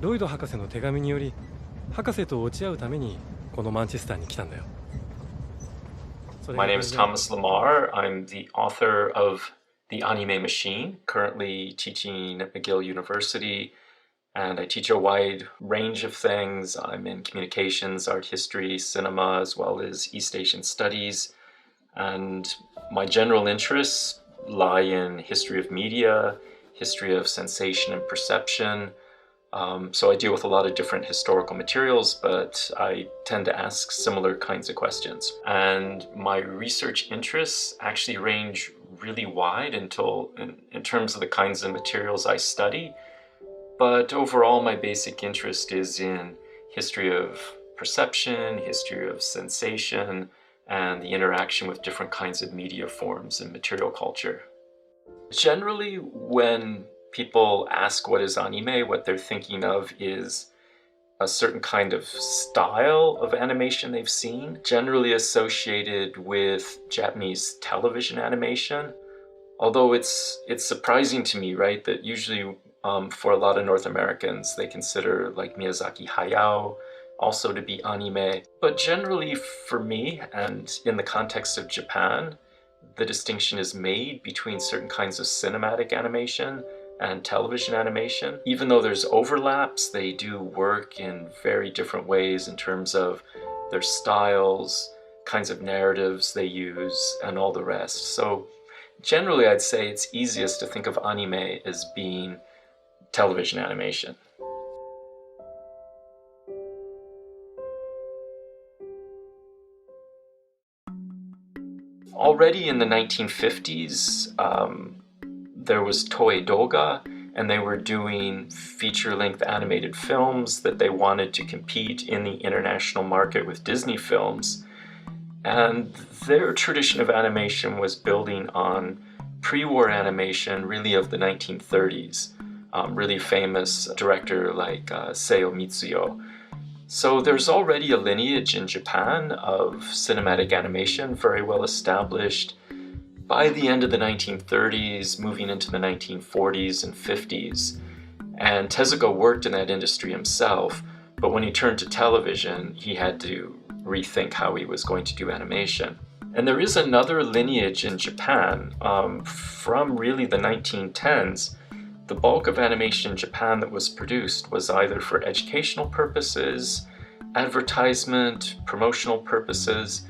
ロイド博士の手紙により博士と落ち合うためにこのマンチェスターに来たんだよ。My name is Thomas Lamar. I'm the author of The Anime Machine, currently teaching at McGill University, and I teach a wide range of things. I'm in communications, art history, cinema, as well as East Asian studies. And my general interests lie in history of media, history of sensation and perception. So I deal with a lot of different historical materials, but I tend to ask similar kinds of questions. And my research interests actually range really wide in terms of the kinds of materials I study. But overall, my basic interest is in history of perception, history of sensation, and the interaction with different kinds of media forms and material culture. Generally, when people ask what is anime, what they're thinking of is a certain kind of style of animation they've seen, generally associated with Japanese television animation. Although it's surprising to me, right, that usually for a lot of North Americans, they consider like Miyazaki Hayao also to be anime. But generally for me, and in the context of Japan, the distinction is made between certain kinds of cinematic animation and television animation. Even though there's overlaps, they do work in very different ways in terms of their styles, kinds of narratives they use, and all the rest. So generally, I'd say it's easiest to think of anime as being television animation. Already in the 1950s, there was Toei Doga, and they were doing feature-length animated films that they wanted to compete in the international market with Disney films. And their tradition of animation was building on pre-war animation, really of the 1930s. Really famous director like Seio Mitsuyo. So there's already a lineage in Japan of cinematic animation, very well established. By the end of the 1930s, moving into the 1940s and 50s. And Tezuka worked in that industry himself, but when he turned to television, he had to rethink how he was going to do animation. And there is another lineage in Japan from really the 1910s. The bulk of animation in Japan that was produced was either for educational purposes, advertisement, promotional purposes.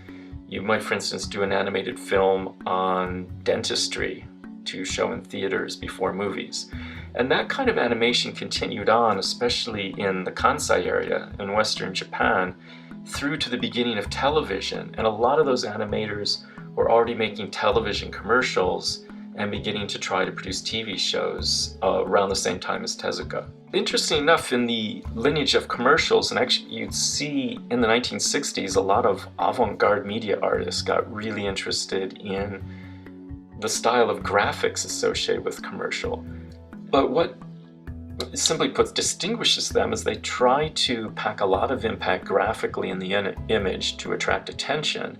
You might, for instance, do an animated film on dentistry to show in theaters before movies. And that kind of animation continued on, especially in the Kansai area in Western Japan, through to the beginning of television. And a lot of those animators were already making television commercials and beginning to try to produce TV shows around the same time as Tezuka. Interesting enough, in the lineage of commercials, and actually you'd see in the 1960s, a lot of avant-garde media artists got really interested in the style of graphics associated with commercial. But what, simply put, distinguishes them is they try to pack a lot of impact graphically in the image to attract attention.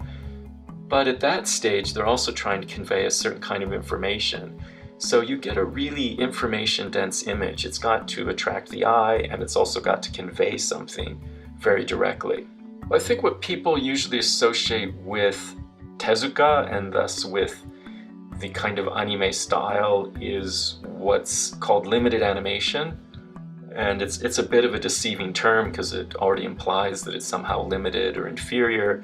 But at that stage, they're also trying to convey a certain kind of information. So you get a really information-dense image. It's got to attract the eye, and it's also got to convey something very directly. I think what people usually associate with Tezuka, and thus with the kind of anime style, is what's called limited animation. And it's a bit of a deceiving term because it already implies that it's somehow limited or inferior.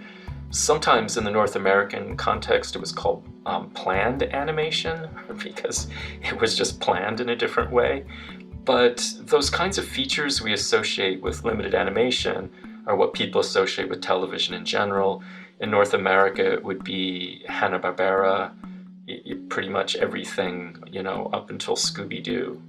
Sometimes in the North American context, it was called planned animation because it was just planned in a different way. But those kinds of features we associate with limited animation are what people associate with television in general. In North America, it would be Hanna-Barbera, pretty much everything, you know, up until Scooby-Doo.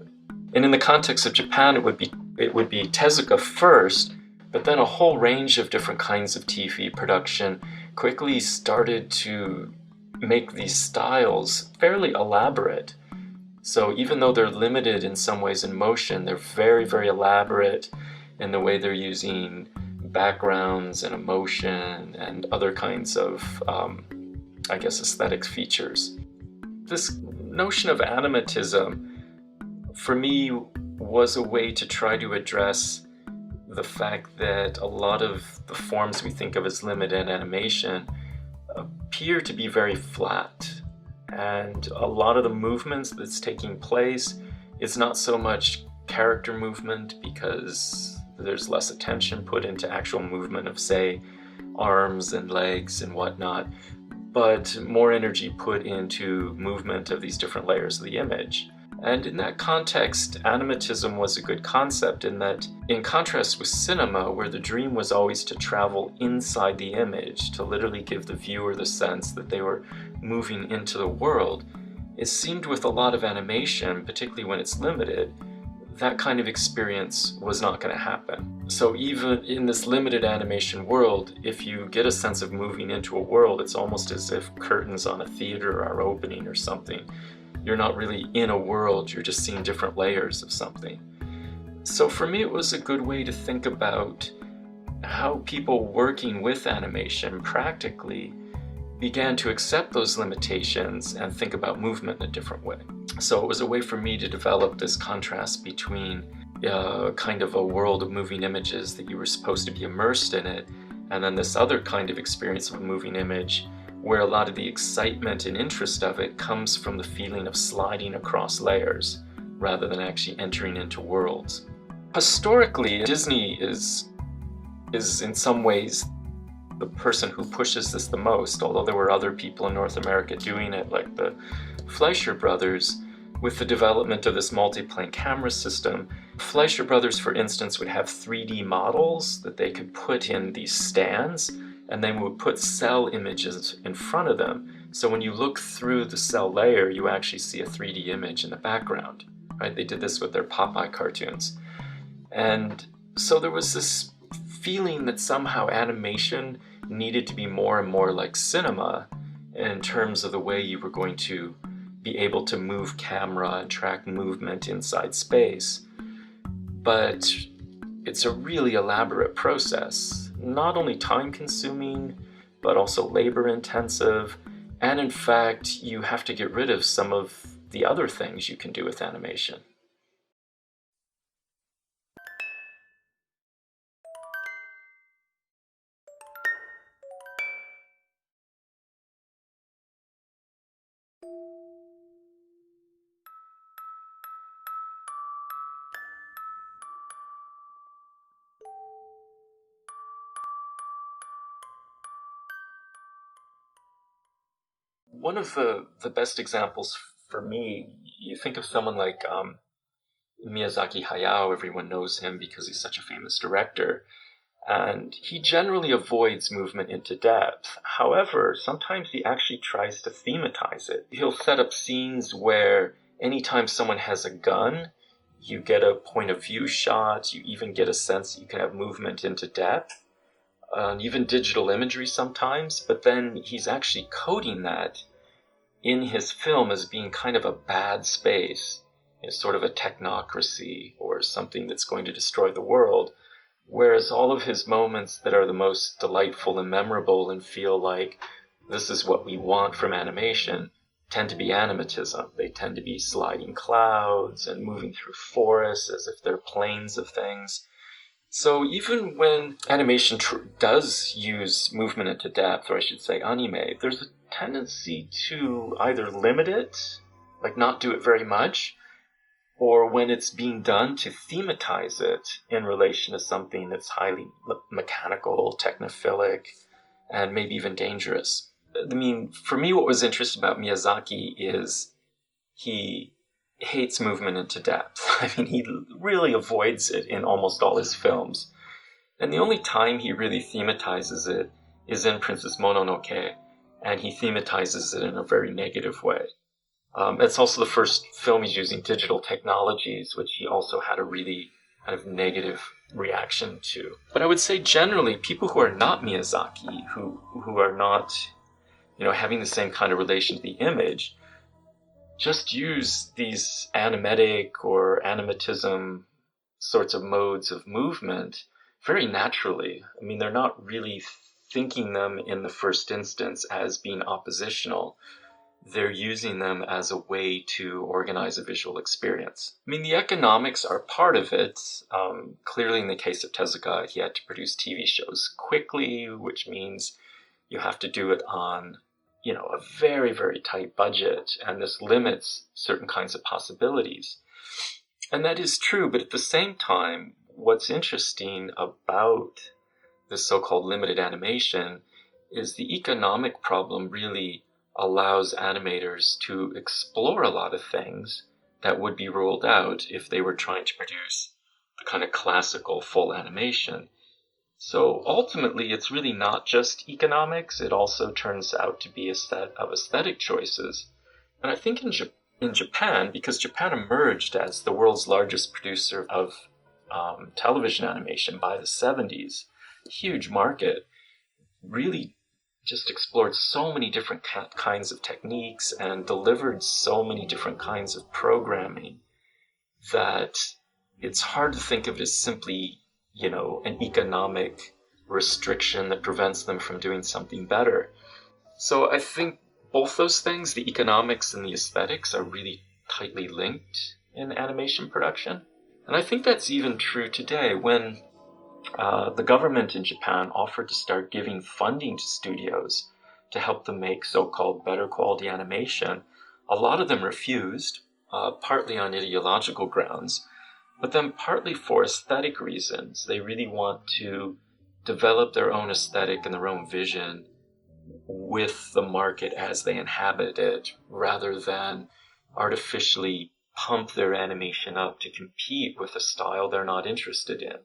And in the context of Japan, it would be Tezuka first, but then a whole range of different kinds of TV production quickly started to make these styles fairly elaborate. So even though they're limited in some ways in motion, they're very, very elaborate in the way they're using backgrounds and emotion and other kinds of, I guess, aesthetic features. This notion of animatism, for me, was a way to try to address the fact that a lot of the forms we think of as limited animation appear to be very flat. And a lot of the movements that's taking place is not so much character movement, because there's less attention put into actual movement of, say, arms and legs and whatnot, but more energy put into movement of these different layers of the image. And in that context, animatism was a good concept, in that, in contrast with cinema, where the dream was always to travel inside the image, to literally give the viewer the sense that they were moving into the world, it seemed with a lot of animation, particularly when it's limited, that kind of experience was not going to happen. So even in this limited animation world, if you get a sense of moving into a world, it's almost as if curtains on a theater are opening or something. You're not really in a world, you're just seeing different layers of something. So for me, it was a good way to think about how people working with animation practically began to accept those limitations and think about movement in a different way. So it was a way for me to develop this contrast between kind of a world of moving images that you were supposed to be immersed in it, and then this other kind of experience of a moving image where a lot of the excitement and interest of it comes from the feeling of sliding across layers rather than actually entering into worlds. Historically, Disney is in some ways the person who pushes this the most, although there were other people in North America doing it, like the Fleischer brothers. With the development of this multiplane camera system, Fleischer brothers, for instance, would have 3D models that they could put in these stands, and they would put cell images in front of them. So when you look through the cell layer, you actually see a 3D image in the background, right? They did this with their Popeye cartoons. And so there was this feeling that somehow animation needed to be more and more like cinema in terms of the way you were going to be able to move camera and track movement inside space. But it's a really elaborate process, not only time-consuming, but also labor-intensive, and in fact, you have to get rid of some of the other things you can do with animation. One of the best examples for me, you think of someone like Miyazaki Hayao. Everyone knows him because he's such a famous director. And he generally avoids movement into depth. However, sometimes he actually tries to thematize it. He'll set up scenes where anytime someone has a gun, you get a point of view shot, you even get a sense you can have movement into depth, even digital imagery sometimes, but then he's actually coding that in his film as being kind of a bad space, sort of a technocracy or something that's going to destroy the world. Whereas all of his moments that are the most delightful and memorable and feel like this is what we want from animation tend to be animatism. They tend to be sliding clouds and moving through forests as if they're planes of things. So even when animation does use movement into depth, or I should say anime, there's a tendency to either limit it, like not do it very much, or when it's being done, to thematize it in relation to something that's highly mechanical, technophilic, and maybe even dangerous. I mean, for me, what was interesting about Miyazaki is he hates movement into depth. I mean, he really avoids it in almost all his films. And the only time he really thematizes it is in Princess Mononoke, and he thematizes it in a very negative way. It's also the first film he's using digital technologies, which he also had a really kind of negative reaction to. But I would say generally, people who are not Miyazaki, who are not, having the same kind of relation to the image, just use these animetic or animatism sorts of modes of movement very naturally. I mean, they're not really thinking them in the first instance as being oppositional. they're using them as a way to organize a visual experience. I mean, the economics are part of it. Clearly, in the case of Tezuka, he had to produce TV shows quickly, which means you have to do it on, a very, very tight budget, and this limits certain kinds of possibilities. And that is true, but at the same time, what's interesting about this so-called limited animation is the economic problem really allows animators to explore a lot of things that would be ruled out if they were trying to produce the kind of classical full animation. So ultimately, it's really not just economics. It also turns out to be a set of aesthetic choices. And I think in Japan, because Japan emerged as the world's largest producer of television animation by the 70s, huge market, really just explored so many different kinds of techniques and delivered so many different kinds of programming that it's hard to think of it as simply, an economic restriction that prevents them from doing something better. So I think both those things, the economics and the aesthetics, are really tightly linked in animation production. And I think that's even true today when the government in Japan offered to start giving funding to studios to help them make so-called better quality animation. A lot of them refused, partly on ideological grounds, but then partly for aesthetic reasons. They really want to develop their own aesthetic and their own vision with the market as they inhabit it, rather than artificially pump their animation up to compete with a style they're not interested in.